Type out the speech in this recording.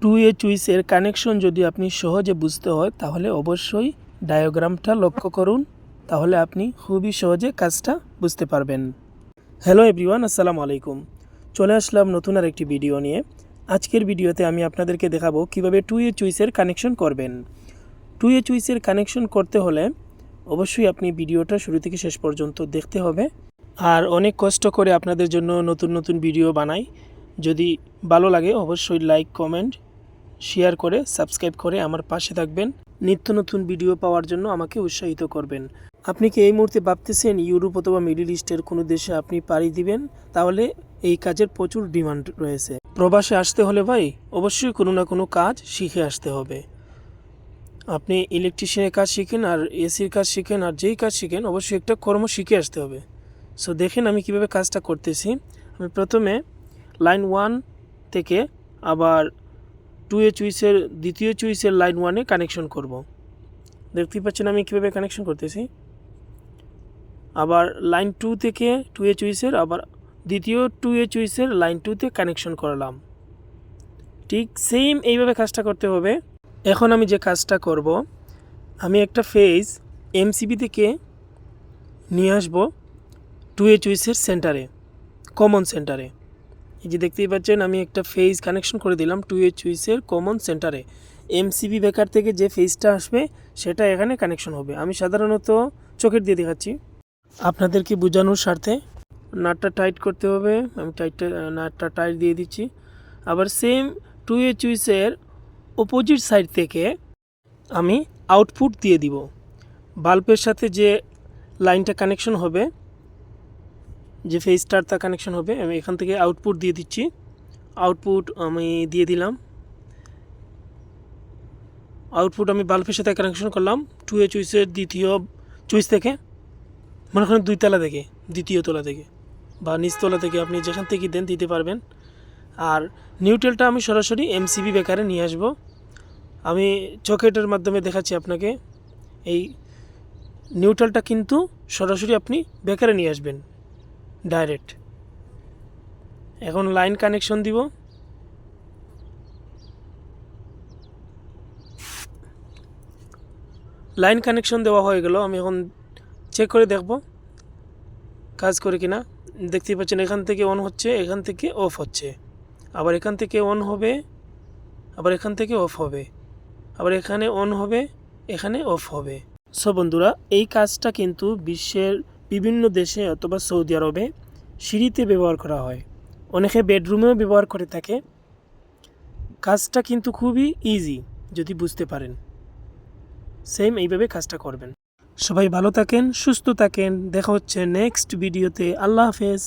2A চুইসের connection যদি আপনি সহজে বুঝতে হয় তাহলে অবশ্যই ডায়াগ্রামটা লক্ষ্য করুন, তাহলে আপনি খুবই সহজে কাজটা বুঝতে পারবেন। হ্যালো এভরিওয়ান, আসসালামু আলাইকুম। চলে আসলাম নতুন আর একটি ভিডিও নিয়ে। আজকের ভিডিওতে আমি আপনাদেরকে দেখাবো কিভাবে 2A চুইসের কানেকশন করবেন। 2A চুইসের কানেকশন করতে হলে অবশ্যই আপনি ভিডিওটা শুরু থেকে শেষ পর্যন্ত দেখতে হবে। আর অনেক কষ্ট করে আপনাদের জন্য নতুন নতুন ভিডিও বানাই। যদি ভালো লাগে অবশ্যই লাইক, কমেন্ট, শেয়ার করে সাবস্ক্রাইব করে আমার পাশে থাকবেন। নিত্য নতুন ভিডিও পাওয়ার জন্য আমাকে উৎসাহিত করবেন। আপনি কি এই মুহূর্তে ভাবতেছেন ইউরোপ অথবা মিডল ইস্টের কোনো দেশে আপনি পাড়ি দিবেন? তাহলে এই কাজের প্রচুর ডিমান্ড রয়েছে। প্রবাসে আসতে হলে ভাই অবশ্যই কোনো না কোনো কাজ শিখে আসতে হবে। আপনি ইলেকট্রিশিয়ানের কাজ শিখেন আর এসির কাজ শিখেন আর যেই কাজ শিখেন অবশ্যই একটা কর্ম শিখে আসতে হবে। সো দেখেন আমি কিভাবে কাজটা করতেছি। আমি প্রথমে লাইন 1 থেকে আবার 2A চুইসের দ্বিতীয় চুইসের লাইন 1-এ কানেকশন করব। দেখতেই পাচ্ছেন আমি কীভাবে কানেকশন করতেছি। আবার লাইন 2 থেকে 2A চুইসের আবার দ্বিতীয় 2A চুইসের লাইন 2-তে কানেকশন করলাম। ঠিক সেম এইভাবে কাজটা করতে হবে। এখন আমি যে কাজটা করব, আমি একটা ফেজ এমসিবি থেকে নিয়ে আসব 2A চুইসের সেন্টারে, কমন সেন্টারে। এই যে দেখতেই পাচ্ছেন আমি একটা ফেজ কানেকশন করে দিলাম 2A চুইসের কমন সেন্টারে। এমসিবি বেকার থেকে যে ফেজটা আসবে সেটা এখানে কানেকশন হবে। আমি সাধারণত চোখের দিয়ে দেখাচ্ছি আপনাদেরকে বোঝানোর স্বার্থে। নাটটা টাইট করতে হবে, আমি নাটটা টাইট দিয়ে দিচ্ছি। আবার সেম 2A চুইসের অপোজিট সাইড থেকে আমি আউটপুট দিয়ে দিব। বাল্বের সাথে যে লাইনটা কানেকশন হবে, যে ফেজটার তা কানেকশন হবে, আমি এখান থেকে আউটপুট দিয়ে দিচ্ছি। আউটপুট আমি দিয়ে দিলাম। আউটপুট আমি বাল্বের সাথে কানেকশন করলাম 2A চুইসের দ্বিতীয় চুইস থেকে, মনে করেন 2 তলা থেকে, দ্বিতীয় তলা থেকে বা নিচতলা থেকে, আপনি যেখান থেকে দেন দিতে পারবেন। আর নিউট্রালটা আমি সরাসরি এমসিবি বেকারে নিয়ে আসব। আমি চকেটের মাধ্যমে দেখাচ্ছি আপনাকে। এই নিউট্রালটা কিন্তু সরাসরি আপনি বেকারে নিয়ে আসবেন ডাইরেক্ট। এখন লাইন কানেকশন দিব। লাইন কানেকশন দেওয়া হয়ে গেল। আমি এখন চেক করে দেখব কাজ করে কিনা। দেখতেই পাচ্ছেন এখান থেকে অন হচ্ছে, এখান থেকে অফ হচ্ছে, আবার এখান থেকে অন হবে, আবার এখান থেকে অফ হবে, আবার এখানে অন হবে, এখানে অফ হবে। সো বন্ধুরা, এই কাজটা কিন্তু বিশ্বের বিভিন্ন দেশে অথবা সৌদি আরবে সিঁড়িতে ব্যবহার করা হয়, অনেকে বেডরুমেও ব্যবহার করে থাকে। কাজটা কিন্তু খুবই ইজি যদি বুঝতে পারেন। সেম এইভাবে কাজটা করবেন। সবাই ভালো থাকেন, সুস্থ থাকেন। দেখা হচ্ছে নেক্সট ভিডিওতে। আল্লাহ হাফেজ।